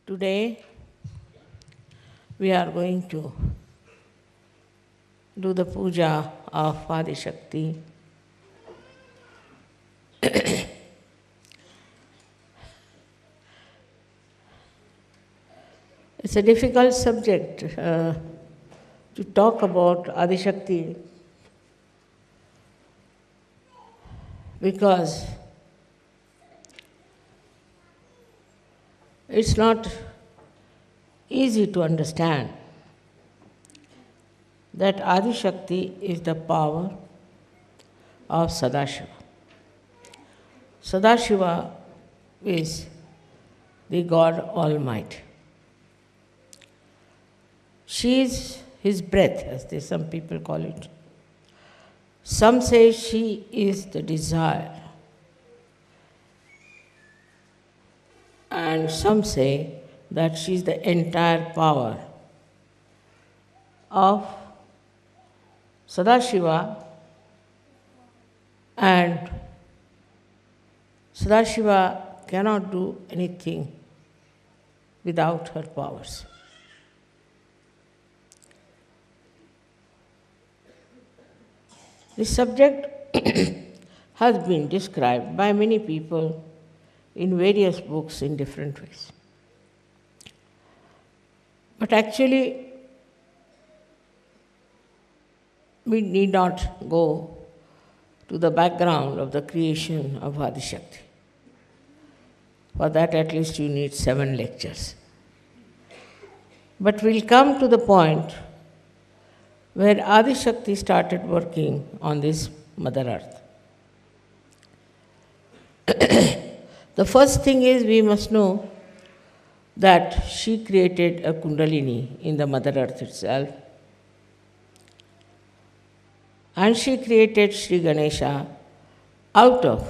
Today we are going to do the puja of Adi Shakti. It's a difficult subject to talk about Adi Shakti because it's not easy to understand that Adi Shakti is the power of Sadashiva. Sadashiva is the God Almighty. She is his breath, as some people call it. Some say she is the desire, and some say that she is the entire power of Sadashiva, and Sadashiva cannot do anything without her powers. This subject has been described by many people in various books in different ways. But actually, we need not go to the background of the creation of Adi Shakti. For that, at least you need 7 lectures. But we'll come to the point where Adi Shakti started working on this Mother Earth. The first thing is we must know that she created a Kundalini in the Mother Earth itself. And she created Sri Ganesha out of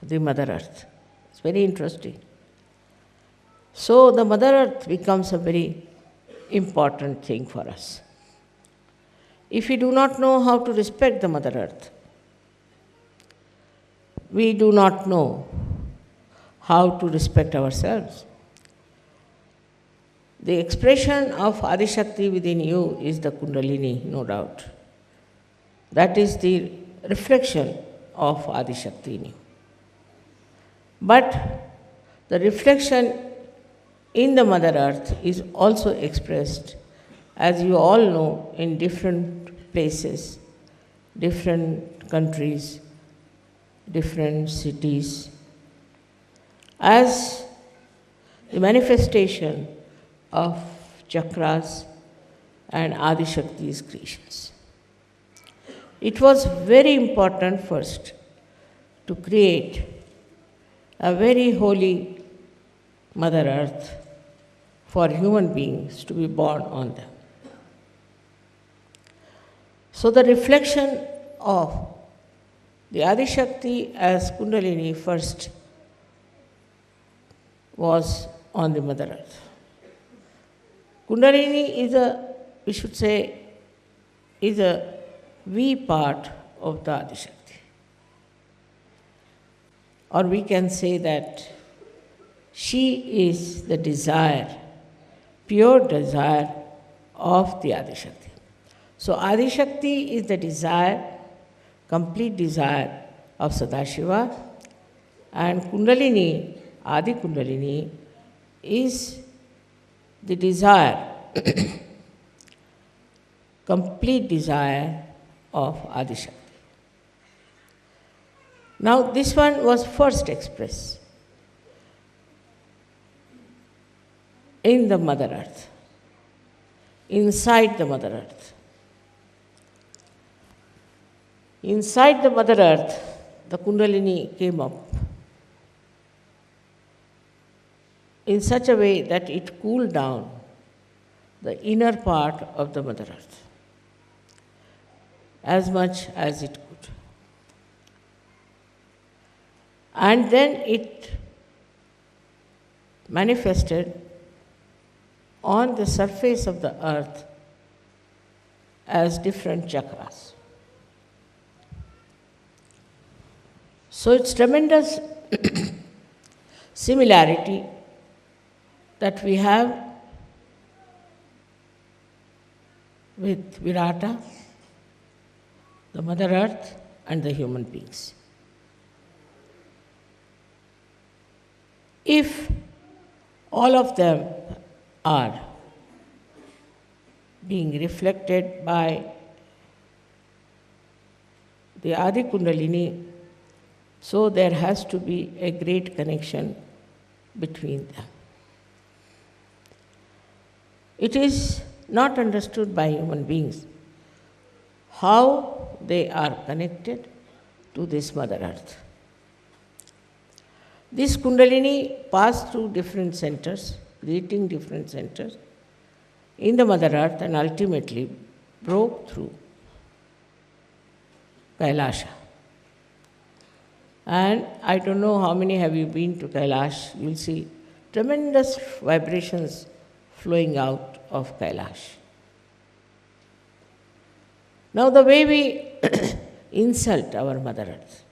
the Mother Earth. It's very interesting. So the Mother Earth becomes a very important thing for us. If we do not know how to respect the Mother Earth, we do not know how to respect ourselves. The expression of Adi Shakti within you is the Kundalini, no doubt. That is the reflection of Adi Shakti in you. But the reflection in the Mother Earth is also expressed, as you all know, in different places, different countries, different cities, as the manifestation of chakras and Adi Shakti's creations. It was very important first to create a very holy Mother Earth for human beings to be born on them. So the reflection of the Adi Shakti as Kundalini first was on the Mother Earth. Kundalini is a V part of the Adi Shakti. Or we can say that she is the desire, pure desire of the Adi Shakti. So Adi Shakti is the desire, complete desire of Sadashiva, and Kundalini, Adi Kundalini, is the desire, complete desire of Adi Shakti. Now this one was first expressed in the Mother Earth, inside the Mother Earth. Inside the Mother Earth, the Kundalini came up in such a way that it cooled down the inner part of the Mother Earth as much as it could. And then it manifested on the surface of the earth as different chakras. So it's tremendous similarity that we have with Virata, the Mother Earth, and the human beings. If all of them are being reflected by the Adi Kundalini, so there has to be a great connection between them. It is not understood by human beings how they are connected to this Mother Earth. This Kundalini passed through different centers, creating different centers in the Mother Earth, and ultimately broke through Kailasha. And I don't know how many have you been to Kailash. You'll see tremendous vibrations flowing out of Kailash. Now the way we insult our Mother Earth,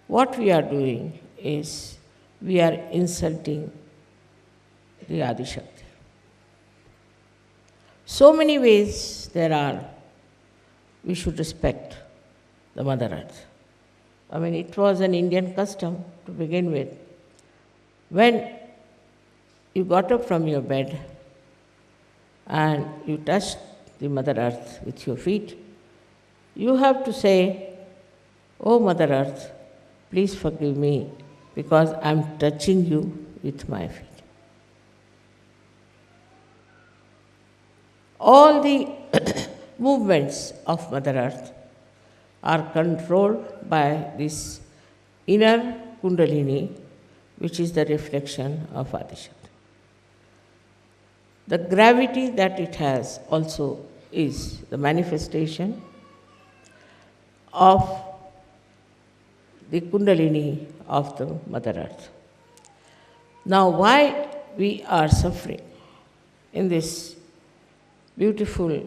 what we are doing is we are insulting the Adi Shakti. So many ways there are we should respect the Mother Earth. I mean, it was an Indian custom to begin with. When you got up from your bed and you touched the Mother Earth with your feet, you have to say, "Oh Mother Earth, please forgive me because I'm touching you with my feet." All the movements of Mother Earth are controlled by this inner Kundalini, which is the reflection of Adishakti. The gravity that it has also is the manifestation of the Kundalini of the Mother Earth. Now, why we are suffering in this beautiful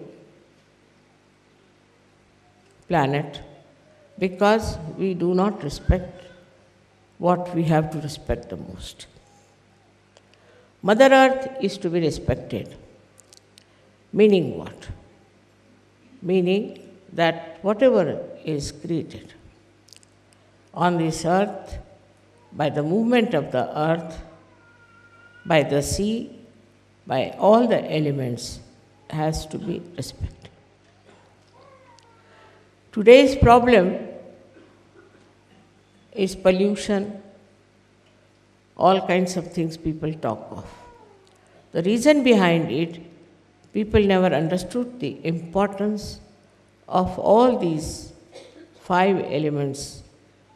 planet? Because we do not respect what we have to respect the most. Mother Earth is to be respected. Meaning what? Meaning that whatever is created on this earth, by the movement of the earth, by the sea, by all the elements, has to be respected. Today's problem is pollution, all kinds of things people talk of. The reason behind it, people never understood the importance of all these 5 elements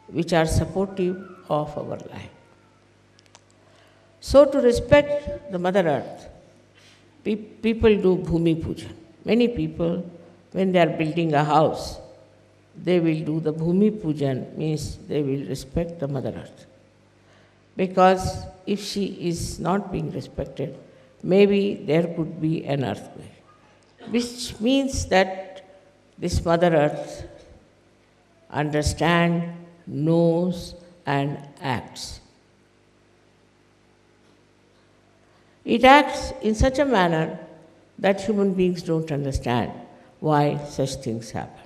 which are supportive of our life. So to respect the Mother Earth, people do Bhumi Pujan. Many people, when they are building a house, they will do the Bhumi Pujan, means they will respect the Mother Earth. Because if she is not being respected, maybe there could be an earthquake, which means that this Mother Earth understands, knows, and acts. It acts in such a manner that human beings don't understand why such things happen.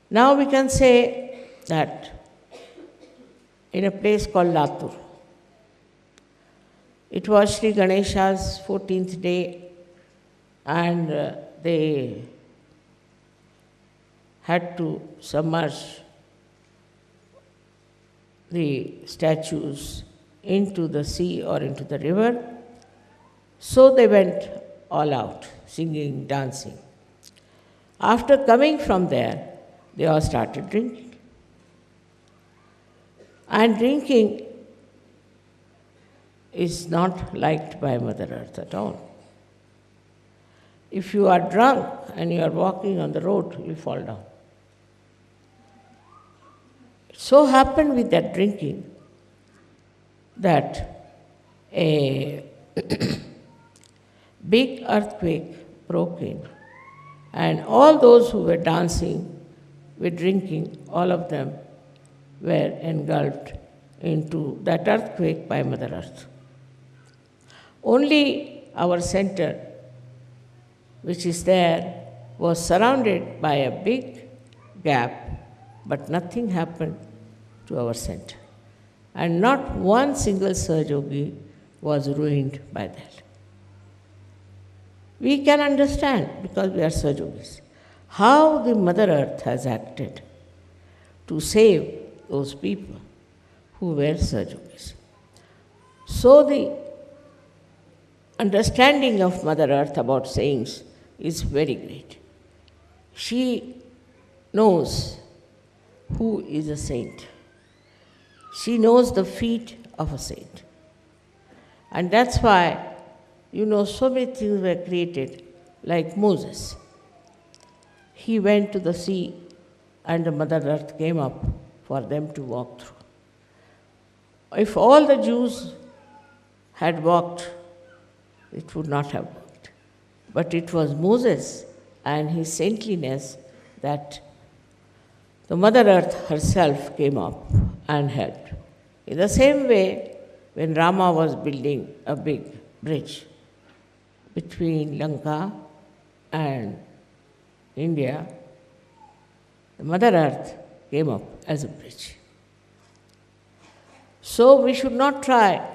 Now we can say that in a place called Latur, it was Sri Ganesha's 14th day, and they had to submerge the statues into the sea or into the river. So they went all out, singing, dancing. After coming from there, they all started drinking. And drinking is not liked by Mother Earth at all. If you are drunk and you are walking on the road, you fall down. It so happened with that drinking that a big earthquake broke in, and all those who were dancing, were drinking, all of them were engulfed into that earthquake by Mother Earth. Only our center, which is there, was surrounded by a big gap, but nothing happened to our center. And not one single Sahajogi was ruined by that. We can understand, because we are Sahajogis, how the Mother Earth has acted to save those people who were Sahajogis. So the understanding of Mother Earth about saints is very great. She knows who is a saint. She knows the feet of a saint. And that's why, so many things were created, like Moses. He went to the sea and the Mother Earth came up for them to walk through. If all the Jews had walked, it would not have worked. But it was Moses and his saintliness that the Mother Earth herself came up and helped. In the same way, when Rama was building a big bridge between Lanka and India, the Mother Earth came up as a bridge. So we should not try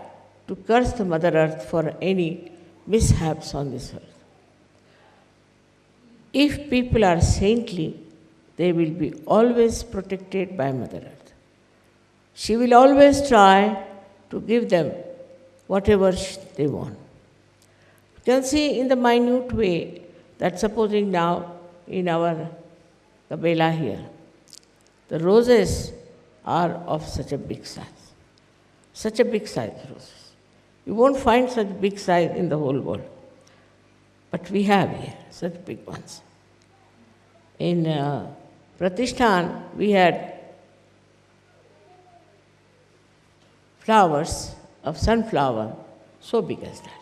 to curse the Mother Earth for any mishaps on this earth. If people are saintly, they will be always protected by Mother Earth. She will always try to give them whatever they want. You can see in the minute way that supposing now in our Kabela here, the roses are of such a big size. Such a big size roses. You won't find such big size in the whole world. But we have here such big ones. In Pratishthan, we had flowers of sunflower so big as that.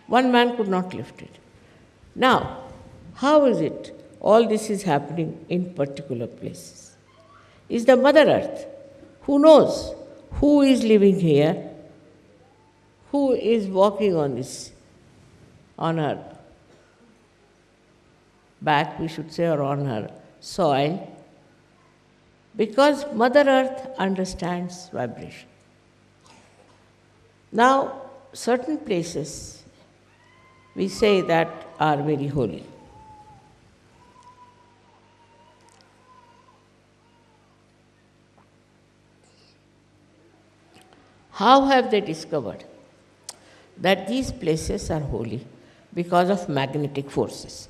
One man could not lift it. Now, how is it all this is happening in particular places? Is the Mother Earth, who knows who is living here, who is walking on her back, we should say, or on her soil, because Mother Earth understands vibration. Now, certain places we say that are very holy. How have they discovered that these places are holy? Because of magnetic forces.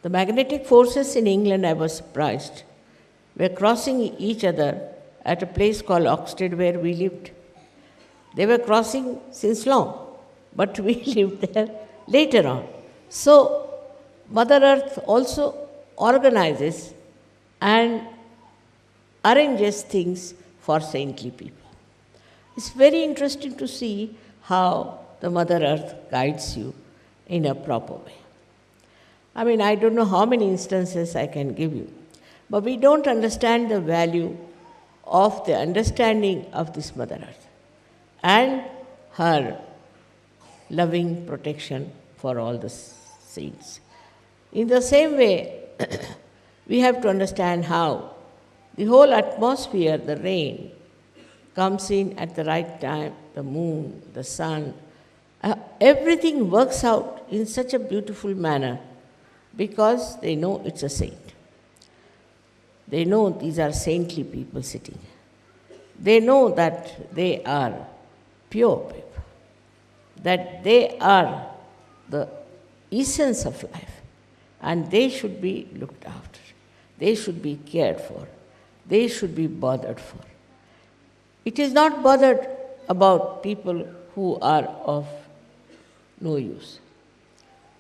The magnetic forces in England, I was surprised, were crossing each other at a place called Oxted where we lived. They were crossing since long, but we lived there later on. So, Mother Earth also organizes and arranges things for saintly people. It's very interesting to see how the Mother Earth guides you in a proper way. I don't know how many instances I can give you, but we don't understand the value of the understanding of this Mother Earth and her loving protection for all the saints. In the same way, we have to understand how the whole atmosphere, the rain, comes in at the right time, the moon, the sun, everything works out in such a beautiful manner because they know it's a saint. They know these are saintly people sitting. They know that they are pure people, that they are the essence of life, and they should be looked after. They should be cared for. They should be bothered for. It is not bothered about people who are of no use.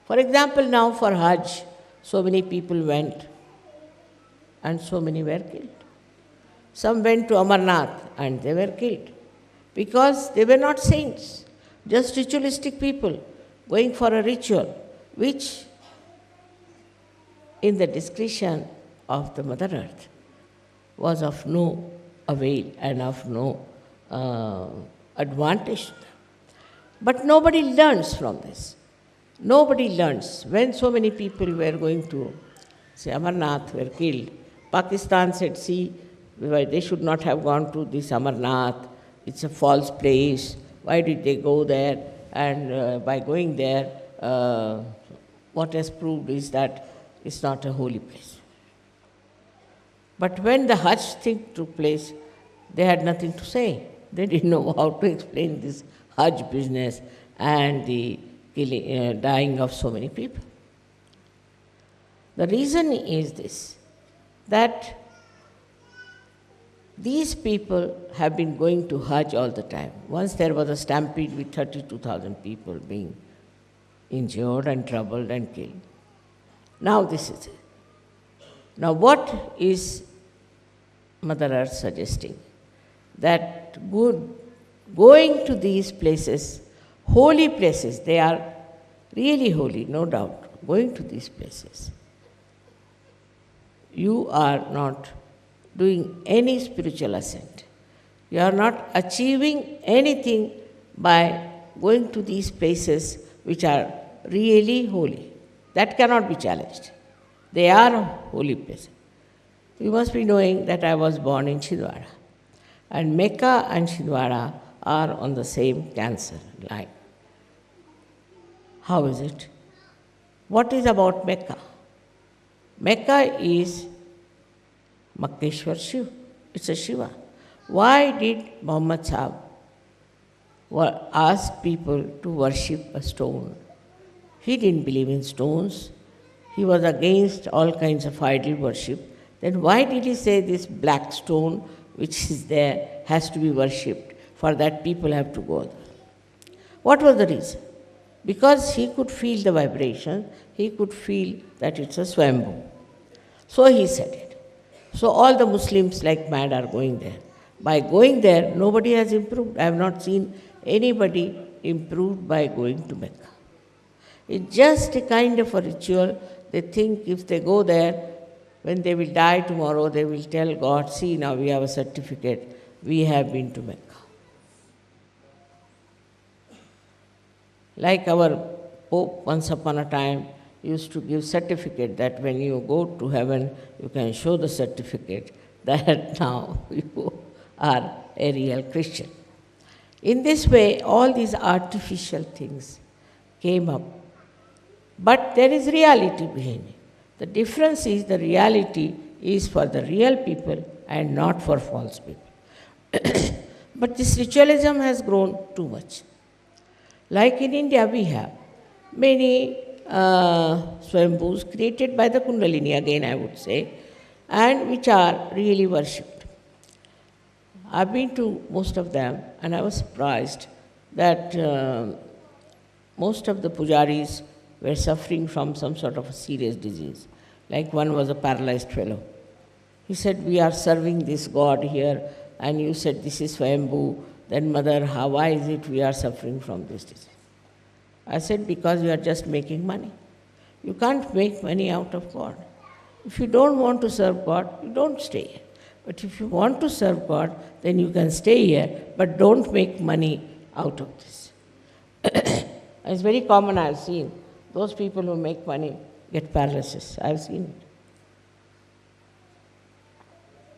For example, now for Hajj, so many people went and so many were killed. Some went to Amarnath and they were killed because they were not saints, just ritualistic people going for a ritual which, in the discretion of the Mother Earth, was of no avail and of no uh, advantage to them. But nobody learns from this. Nobody learns. When so many people were going to, say, Amarnath were killed, Pakistan said, see, they should not have gone to this Amarnath. It's a false place. Why did they go there? And by going there, what has proved is that it's not a holy place. But when the Hajj thing took place, they had nothing to say. They didn't know how to explain this Hajj business and the dying of so many people. The reason is this, that these people have been going to Hajj all the time. Once there was a stampede with 32,000 people being injured and troubled and killed. Now this is it. Now what is Mother Earth suggesting? That going to these places, holy places, they are really holy, no doubt, going to these places, you are not doing any spiritual ascent. You are not achieving anything by going to these places which are really holy. That cannot be challenged. They are holy places. You must be knowing that I was born in Chhindwara. And Mecca and Chhindwara are on the same cancer line. How is it? What is about Mecca? Mecca is Makkeshwar Shiva. It's a Shiva. Why did Muhammad Sahib ask people to worship a stone? He didn't believe in stones. He was against all kinds of idol worship. Then why did he say this black stone which is there has to be worshipped? For that people have to go there. What was the reason? Because he could feel the vibration, he could feel that it's a Swambhu. So he said it. So all the Muslims like mad are going there. By going there, nobody has improved. I have not seen anybody improved by going to Mecca. It's just a kind of a ritual. They think if they go there, when they will die tomorrow, they will tell God, see, now we have a certificate, we have been to Mecca. Like our Pope once upon a time used to give certificate that when you go to heaven, you can show the certificate that now you are a real Christian. In this way, all these artificial things came up. But there is reality behind it. The difference is the reality is for the real people and not for false people. But this ritualism has grown too much. Like in India, we have many Swambhus created by the Kundalini, again I would say, and which are really worshipped. I've been to most of them and I was surprised that most of the pujaris were suffering from some sort of a serious disease. Like one was a paralyzed fellow. He said, we are serving this God here and you said this is Swambhu. Then mother, why is it we are suffering from this disease? I said, because you are just making money. You can't make money out of God. If you don't want to serve God, you don't stay here. But if you want to serve God, then you can stay here, but don't make money out of this. It's very common, I've seen. Those people who make money get paralysis. I've seen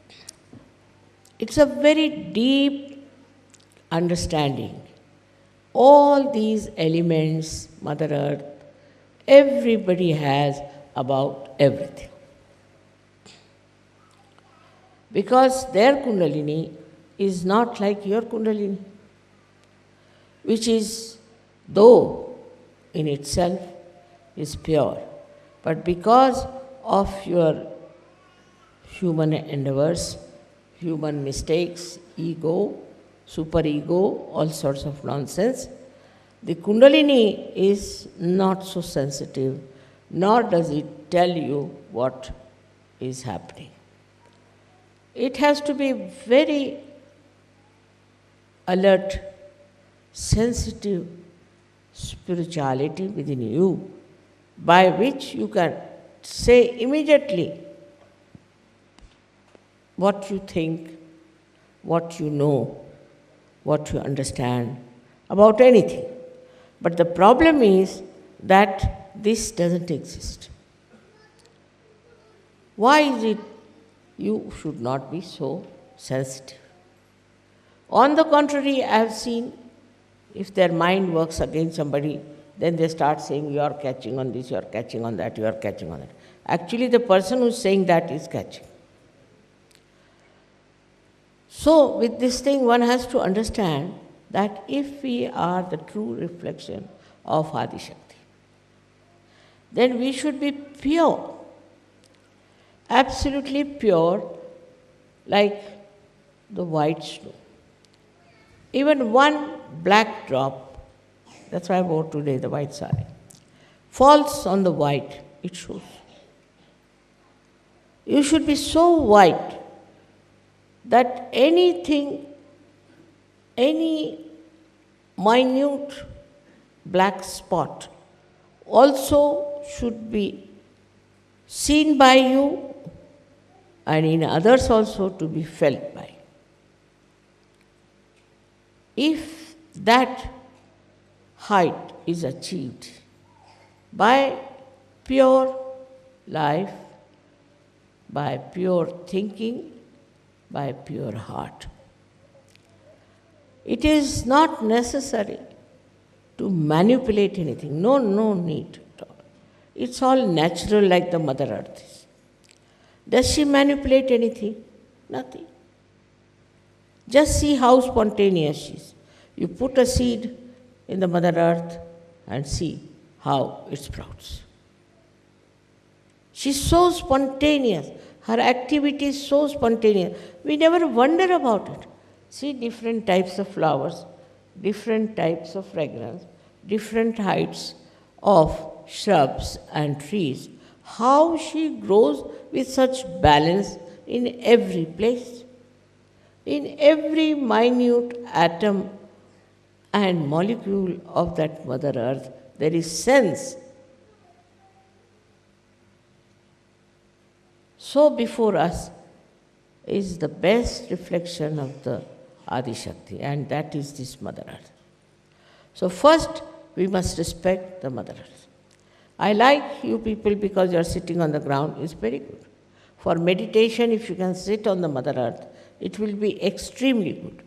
it. It's a very deep understanding. All these elements, Mother Earth, everybody has about everything. Because their Kundalini is not like your Kundalini, which is, though in itself, is pure. But because of your human endeavors, human mistakes, ego, superego, all sorts of nonsense, the Kundalini is not so sensitive, nor does it tell you what is happening. It has to be very alert, sensitive spirituality within you, by which you can say immediately what you think, what you know, what you understand about anything. But the problem is that this doesn't exist. Why is it you should not be so sensitive? On the contrary, I have seen if their mind works against somebody, then they start saying, you are catching on this, you are catching on that, you are catching on that. Actually, the person who is saying that is catching. So, with this thing, one has to understand that if we are the true reflection of Adi Shakti, then we should be pure, absolutely pure, like the white snow. Even one black drop, that's why I wore today the white sari, falls on the white, it shows. You should be so white that anything, any minute black spot also should be seen by you and in others also to be felt by. If that height is achieved by pure life, by pure thinking, by pure heart, it is not necessary to manipulate anything. No need at all. It's all natural like the Mother Earth is. Does she manipulate anything? Nothing. Just see how spontaneous she is. You put a seed in the Mother Earth and see how it sprouts. She's so spontaneous. Her activity is so spontaneous. We never wonder about it. See different types of flowers, different types of fragrance, different heights of shrubs and trees. How she grows with such balance in every place. In every minute atom and molecule of that Mother Earth, there is sense. So before us is the best reflection of the Adi Shakti, and that is this Mother Earth. So first, we must respect the Mother Earth. I like you people because you are sitting on the ground, it's very good. For meditation, if you can sit on the Mother Earth, it will be extremely good.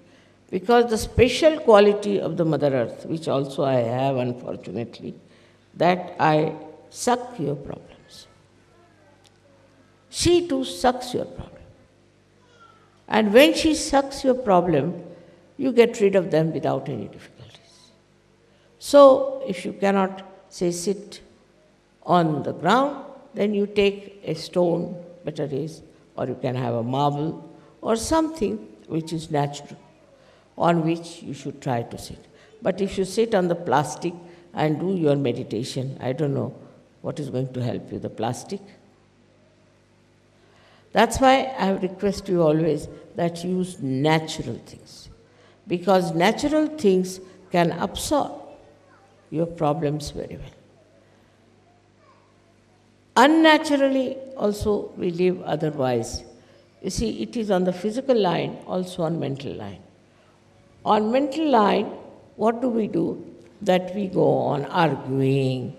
Because the special quality of the Mother Earth, which also I have unfortunately, that I suck your problems. She too sucks your problem. And when she sucks your problem, you get rid of them without any difficulties. So, if you cannot, say, sit on the ground, then you take a stone, better is, or you can have a marble, or something which is natural, on which you should try to sit. But if you sit on the plastic and do your meditation, I don't know what is going to help you, the plastic. That's why I request you always that you use natural things. Because natural things can absorb your problems very well. Unnaturally also we live otherwise. You see, it is on the physical line, also on mental line. On mental line, what do? That we go on arguing,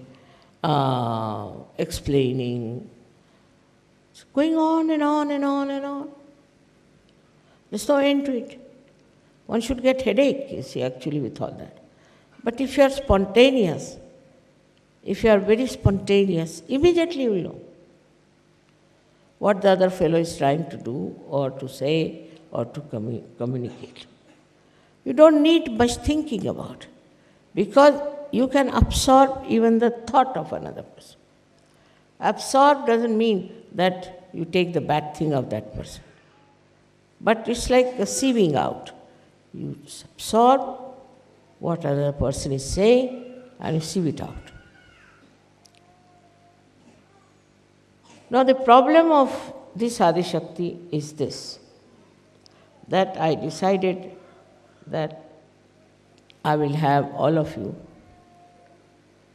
explaining, it's going on and on and on and on. There's no end to it. One should get headache, you see, actually with all that. But if you are spontaneous, if you are very spontaneous, immediately you will know what the other fellow is trying to do or to say or to communicate. You don't need much thinking about it because you can absorb even the thought of another person. Absorb doesn't mean that you take the bad thing of that person. But it's like a sieving out. You absorb what other person is saying and you sieve it out. Now the problem of this Adi Shakti is this, that I decided that I will have all of you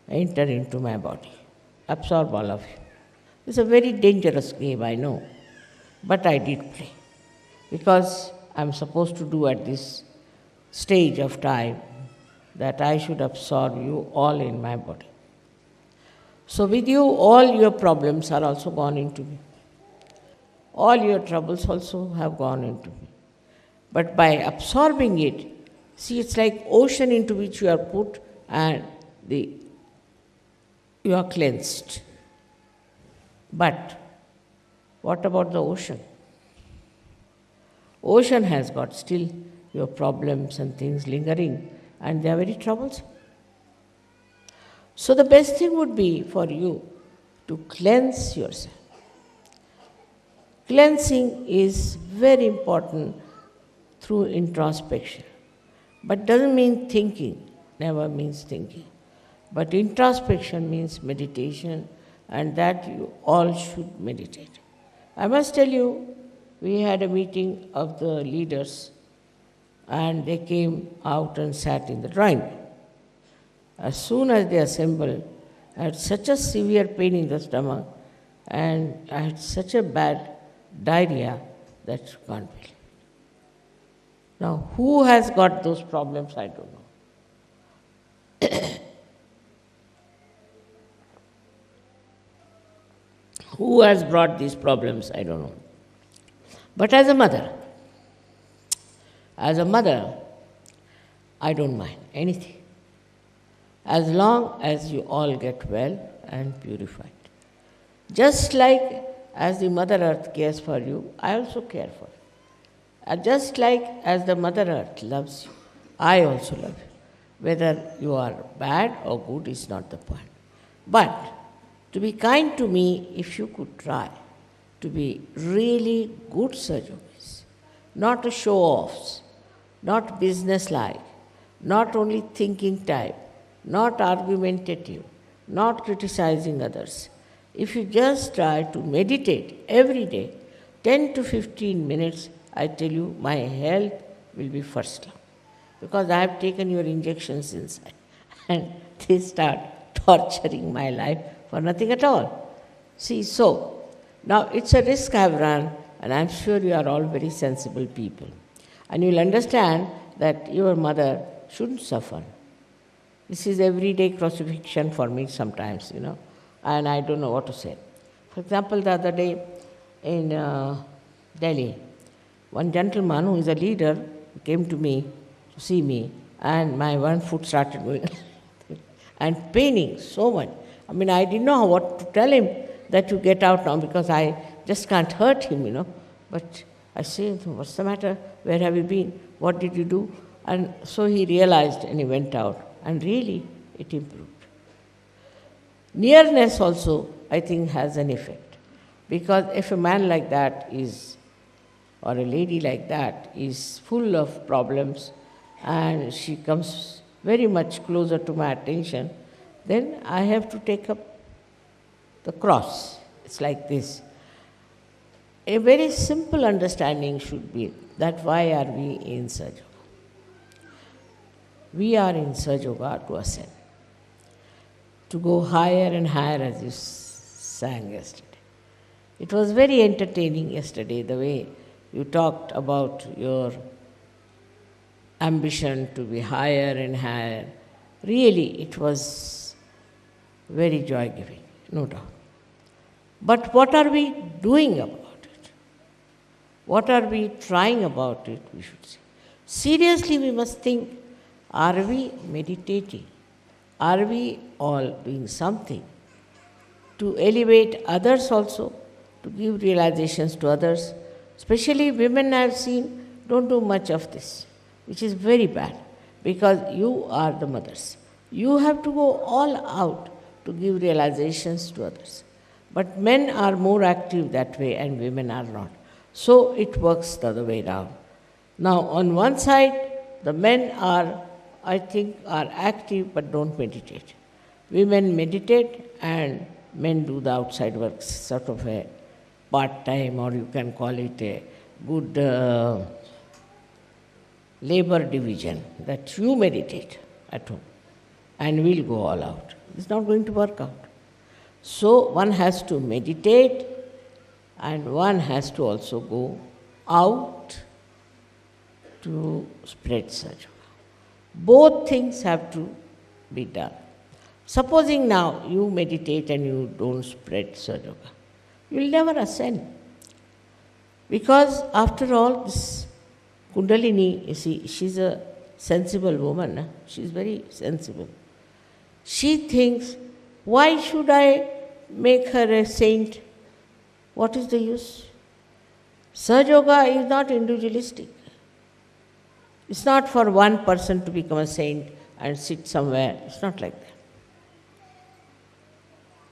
enter into my body, absorb all of you. It's a very dangerous game, I know, but I did play because I'm supposed to do at this stage of time that I should absorb you all in my body. So with you, all your problems are also gone into me. All your troubles also have gone into me. But by absorbing it, see, it's like ocean into which you are put and you are cleansed. But what about the ocean? Ocean has got still your problems and things lingering, and they are very troublesome. So the best thing would be for you to cleanse yourself. Cleansing is very important through introspection. But doesn't mean thinking, never means thinking. But introspection means meditation, and that you all should meditate. I must tell you, we had a meeting of the leaders, and they came out and sat in the drawing room. As soon as they assembled, I had such a severe pain in the stomach, and I had such a bad diarrhea that you can't believe. Now, who has got those problems, I don't know. Who has brought these problems, I don't know. But as a mother, I don't mind anything. As long as you all get well and purified. Just like as the Mother Earth cares for you, I also care for you. And just like as the Mother Earth loves you, I also love you. Whether you are bad or good is not the point. But to be kind to me, if you could try to be really good Saj Yogis, not a show-offs, not business-like, not only thinking type, not argumentative, not criticizing others. If you just try to meditate every day, 10 to 15 minutes, I tell you, my health will be first class. Because I have taken your injections inside and they start torturing my life for nothing at all. See, so, now it's a risk I have run, and I'm sure you are all very sensible people. And you'll understand that your mother shouldn't suffer. This is everyday crucifixion for me sometimes, and I don't know what to say. For example, the other day in Delhi, one gentleman who is a leader came to me to see me, and my one foot started going and paining so much. I mean, I didn't know what to tell him, that you get out now, because I just can't hurt him, But I say, what's the matter? Where have you been? What did you do? And so he realized and he went out. And really, it improved. Nearness also, I think, has an effect. Because if a man like that is, or a lady like that is full of problems, and she comes very much closer to my attention, then I have to take up the cross. It's like this. A very simple understanding should be that why are we in Saj Yoga? We are in Saj Yoga to ascend, to go higher and higher, as you sang yesterday. It was very entertaining yesterday, the way you talked about your ambition to be higher and higher. Really, it was very joy-giving, no doubt. But what are we doing about it? What are we trying about it, we should say? Seriously, we must think, are we meditating? Are we all doing something to elevate others also, to give realizations to others? Especially women, I have seen, don't do much of this, which is very bad, because you are the mothers. You have to go all out to give realizations to others. But men are more active that way and women are not. So it works the other way around. Now, on one side, the men are, I think, are active but don't meditate. Women meditate and men do the outside work, sort of a part-time, or you can call it a good labor division, that you meditate at home and we'll go all out. It's not going to work out. So one has to meditate and one has to also go out to spread Saj Yoga. Both things have to be done. Supposing now you meditate and you don't spread Sahaja Yoga, you will never ascend. Because after all, this Kundalini, you see, she's a sensible woman. She's very sensible. She thinks, why should I make her a saint? What is the use? Sahaja Yoga is not individualistic. It's not for one person to become a saint and sit somewhere. It's not like that.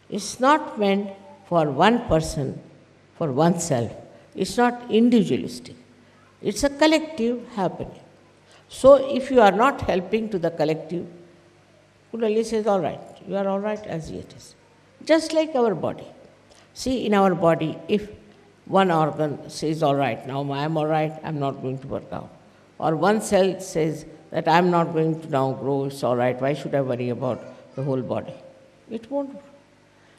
It's not meant for one person, for oneself. It's not individualistic. It's a collective happening. So if you are not helping to the collective, Kundalini says, all right, you are all right as it is. Just like our body. See, in our body, if one organ says, all right, now I am all right, I am not going to work out. Or one cell says that I am not going to now grow, it's all right, why should I worry about the whole body? It won't.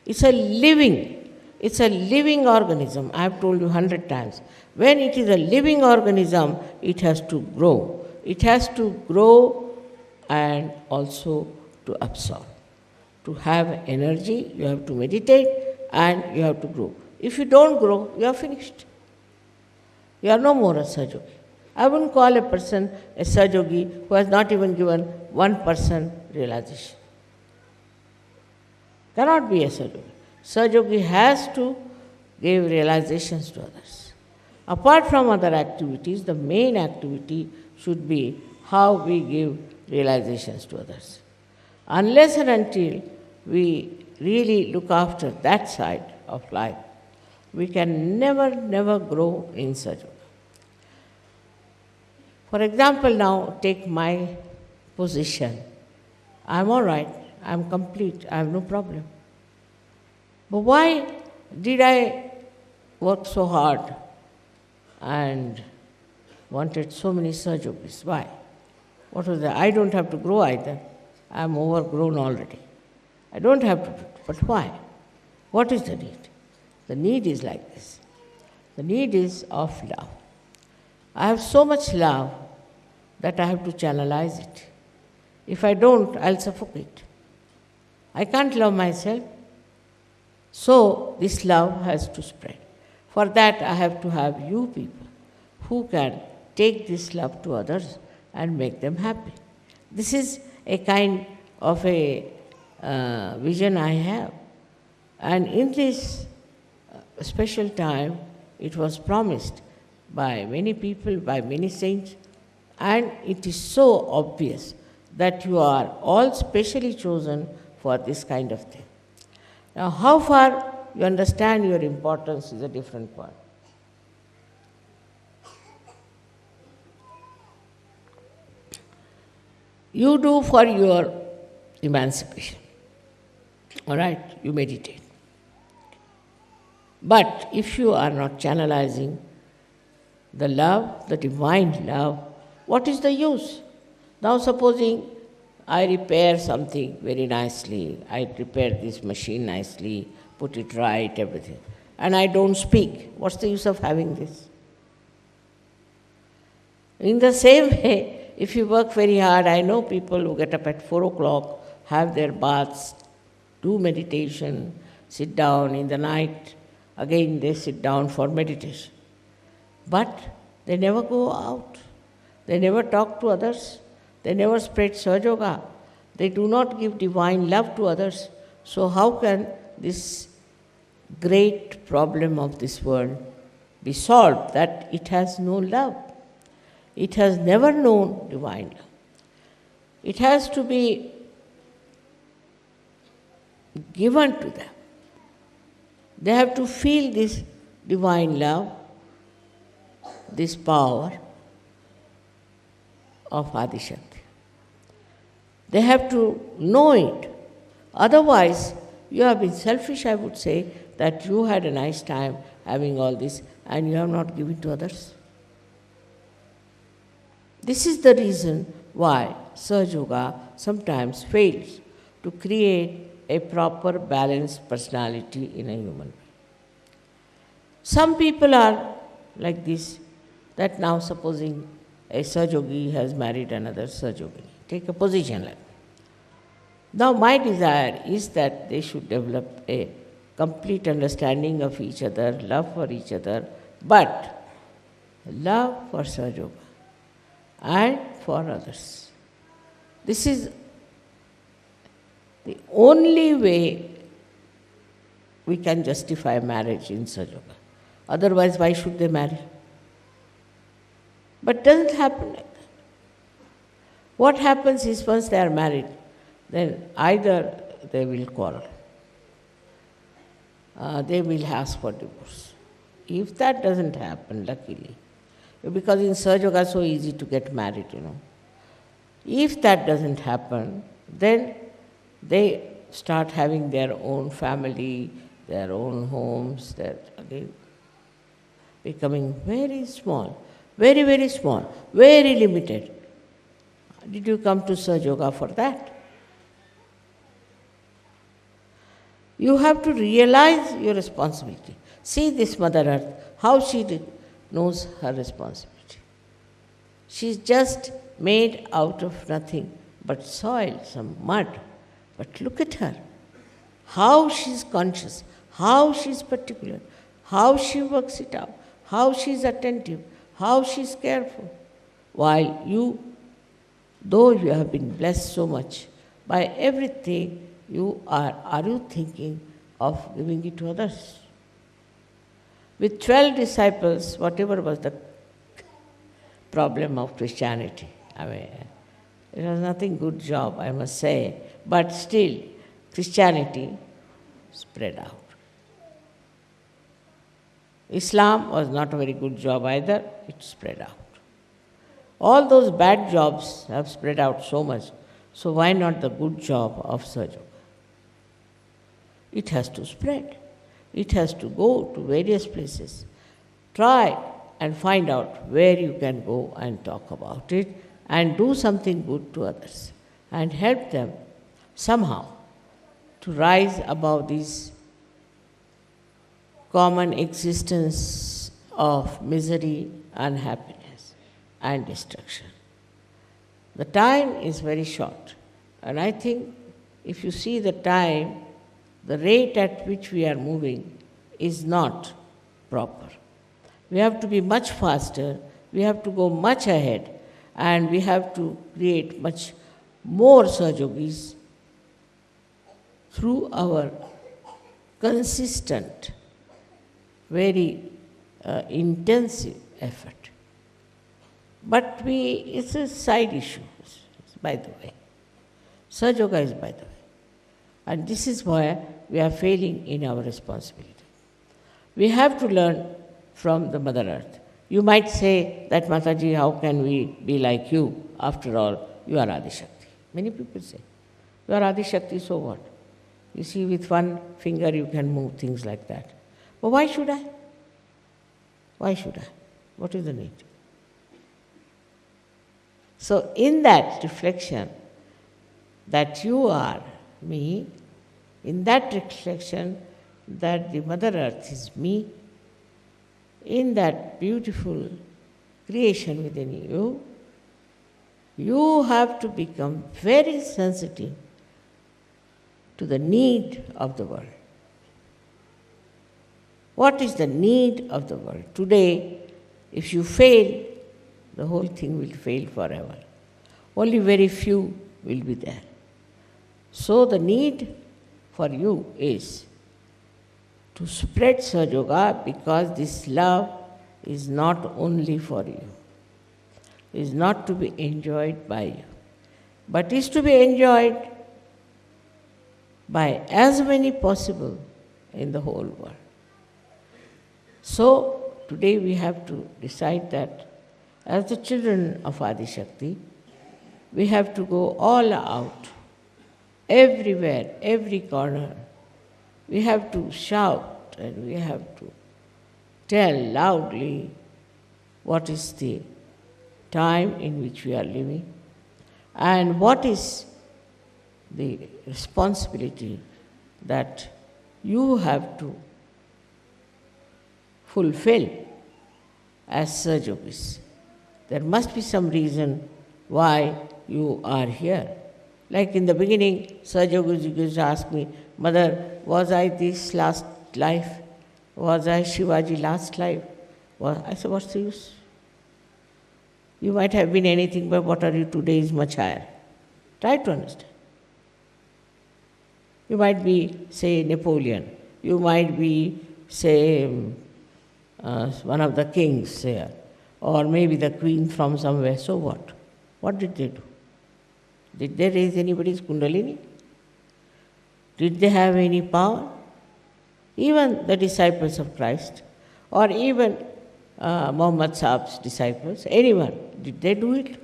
It's a living organism. I have told you 100 times. When it is a living organism, it has to grow. It has to grow and also to absorb. To have energy, you have to meditate and you have to grow. If you don't grow, you are finished. You are no more a Sahaja Yogi. I wouldn't call a person a Sahaja Yogi who has not even given 1% realization. Cannot be a Sahaja Yogi. Sahaja Yogi has to give realizations to others. Apart from other activities, the main activity should be how we give realizations to others. Unless and until we really look after that side of life, we can never grow in Sahaja Yoga. For example, now take my position. I am all right, I am complete, I have no problem. But why did I work so hard and wanted so many Sahaja Yogis? Why? What was that? I don't have to grow either. I am overgrown already. I don't have to, but why? What is the need? The need is like this. The need is of love. I have so much love that I have to channelize it. If I don't, I'll suffocate. I can't love myself. So this love has to spread. For that, I have to have you people who can take this love to others and make them happy. This is a kind of a vision I have. And in this special time, it was promised by many people, by many saints, and it is so obvious that you are all specially chosen for this kind of thing. Now, how far you understand your importance is a different point. You do for your emancipation. All right, you meditate. But if you are not channelizing the love, the divine love, what is the use? Now supposing I repair something very nicely, I repair this machine nicely, put it right, everything, and I don't speak. What's the use of having this? In the same way, if you work very hard, I know people who get up at 4 o'clock, have their baths, do meditation, sit down in the night, again they sit down for meditation. But they never go out. They never talk to others. They never spread Sahaja Yoga. They do not give divine love to others. So how can this great problem of this world be solved, that it has no love? It has never known divine love. It has to be given to them. They have to feel this divine love, this power of Adishakti. They have to know it. Otherwise, you have been selfish, I would say, that you had a nice time having all this and you have not given to others. This is the reason why Sahaja Yoga sometimes fails to create a proper balanced personality in a human being. Some people are like this, that now supposing a Sahaja Yogi has married another Sahaja Yogini. take a position like that. Now, my desire is that they should develop a complete understanding of each other, love for each other, but love for Sahaja Yoga and for others. This is the only way we can justify marriage in Sahaja Yoga. Otherwise, why should they marry? But it doesn't happen like that. What happens is once they are married, then either they will quarrel, they will ask for divorce. If that doesn't happen, luckily, because in Sahaja Yoga it's so easy to get married, If that doesn't happen, then they start having their own family, their own homes, they're again becoming very small, very, very small, very limited. Did you come to Sahaja Yoga for that? You have to realize your responsibility. See this Mother Earth, how she knows her responsibility. She's just made out of nothing but soil, some mud. But look at her, how she's conscious, how she's particular, how she works it out, how she's attentive, how she's careful. While you, though you have been blessed so much by everything, are you thinking of giving it to others? With 12 disciples, whatever was the problem of Christianity, it was nothing good job, I must say, but still, Christianity spread out. Islam was not a very good job either, it spread out. All those bad jobs have spread out so much, so why not the good job of Sahaja Yoga? It has to spread. It has to go to various places. Try and find out where you can go and talk about it and do something good to others and help them somehow to rise above this common existence of misery, unhappiness, and destruction. The time is very short, and I think if you see the time, the rate at which we are moving is not proper. We have to be much faster, we have to go much ahead, and we have to create much more Sahaja Yogis through our consistent, very intensive effort. But it's a side issue, by the way. Sahaja Yoga is by the way. And this is why we are failing in our responsibility. We have to learn from the Mother Earth. You might say that, Mataji, how can we be like you? After all, you are Adi Shakti. Many people say, you are Adi Shakti, so what? You see, with one finger you can move things like that. But why should I? Why should I? What is the need? So in that reflection that you are me, in that reflection that the Mother Earth is me, in that beautiful creation within you, you have to become very sensitive to the need of the world. What is the need of the world? Today, if you fail, the whole thing will fail forever. Only very few will be there. So the need for you is to spread Sahaja Yoga, because this love is not only for you, is not to be enjoyed by you, but is to be enjoyed by as many possible in the whole world. So today we have to decide that as the children of Adi Shakti, we have to go all out, everywhere, every corner. We have to shout and we have to tell loudly what is the time in which we are living and what is the responsibility that you have to fulfill as Sahaja Yogis. There must be some reason why you are here. Like in the beginning, Sahajaguruji used to ask me, Mother, was I this last life? Was I Shivaji last life? I said, what's the use? You might have been anything, but what are you today is much higher. Try to understand. You might be, say, Napoleon. You might be, say, one of the kings there, or maybe the queen from somewhere. So what? What did they do? Did they raise anybody's Kundalini? Did they have any power? Even the disciples of Christ, or even Muhammad Sahab's disciples, anyone, did they do it?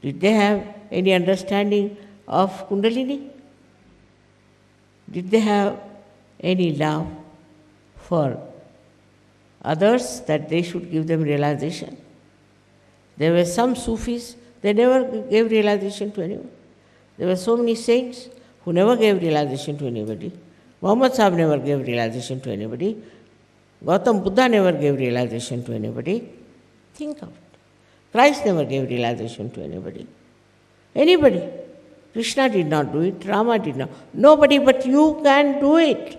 Did they have any understanding of Kundalini? Did they have any love for others that they should give them realization? There were some Sufis, they never gave realization to anyone. There were so many saints who never gave realization to anybody. Muhammad Sahib never gave realization to anybody. Gautam Buddha never gave realization to anybody. Think of it. Christ never gave realization to anybody. Anybody. Krishna did not do it, Rama did not. Nobody but you can do it.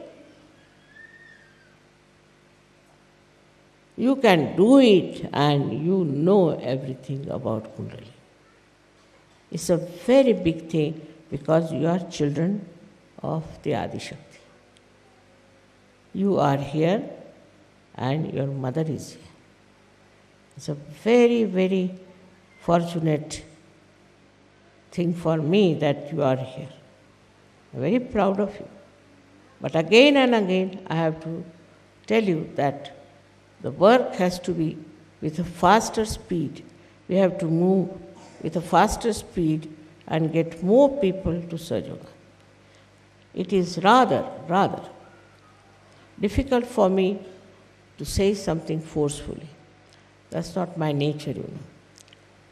You can do it and you know everything about Kundalini. It's a very big thing because you are children of the Adi Shakti. You are here and your mother is here. It's a very, very fortunate thing for me that you are here. I'm very proud of you. But again and again, I have to tell you that the work has to be with a faster speed. We have to move with a faster speed and get more people to Sahaja Yoga. It is rather difficult for me to say something forcefully. That's not my nature, you know.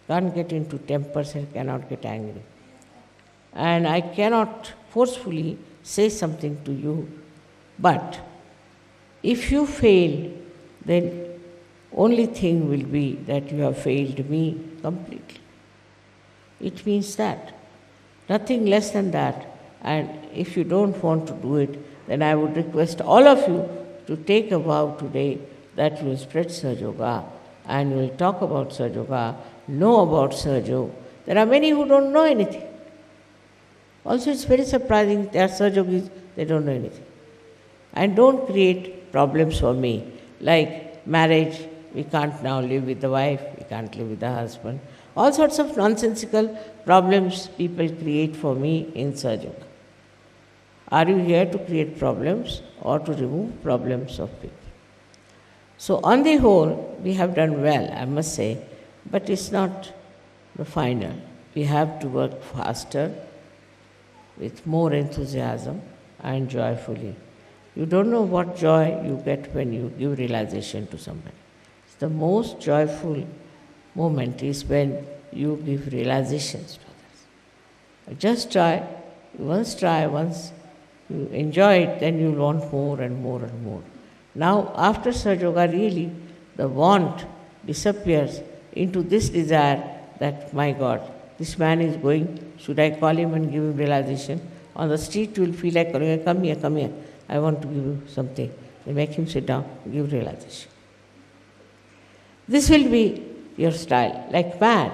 Can't get into tempers and cannot get angry. And I cannot forcefully say something to you. But if you fail, then only thing will be that you have failed me completely. It means that. Nothing less than that. And if you don't want to do it, then I would request all of you to take a vow today that you will spread Sahaja Yoga and you will talk about Sahaja Yoga, know about Sahaja Yoga. There are many who don't know anything. Also, it's very surprising, there are Sahaja Yogis, they don't know anything. And don't create problems for me, like marriage, we can't now live with the wife, we can't live with the husband. All sorts of nonsensical problems people create for me in Sahaja Yoga. Are you here to create problems or to remove problems of people? So on the whole, we have done well, I must say, but it's not the final. We have to work faster, with more enthusiasm and joyfully. You don't know what joy you get when you give realization to somebody. It's the most joyful moment is when you give realizations to others. Just try, once you enjoy it, then you'll want more and more and more. Now, after Sahaja Yoga, really, the want disappears into this desire that, my God, this man is going, should I call him and give him realization? On the street, you will feel like, come here, I want to give you something. You make him sit down, give realization. This will be your style, like mad.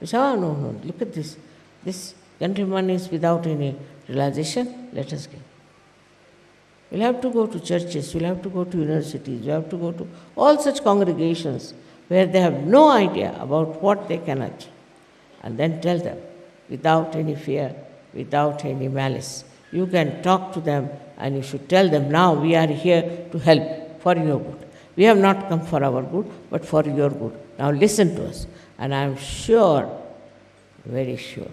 You say, oh, no, look at this. This gentleman is without any realization, let us give. We'll have to go to churches, we'll have to go to universities, we'll have to go to all such congregations where they have no idea about what they can achieve. And then tell them, without any fear, without any malice. You can talk to them and you should tell them, now we are here to help for your good. We have not come for our good, but for your good. Now listen to us. And I am sure, very sure,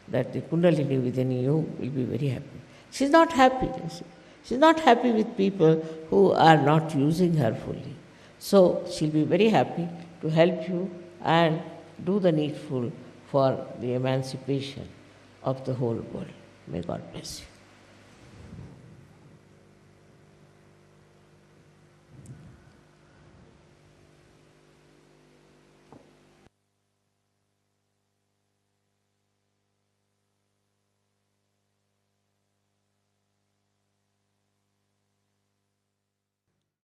that the Kundalini within you will be very happy. She's not happy, you see. She's not happy with people who are not using her fully. So she'll be very happy to help you and do the needful for the emancipation of the whole world. May God bless you.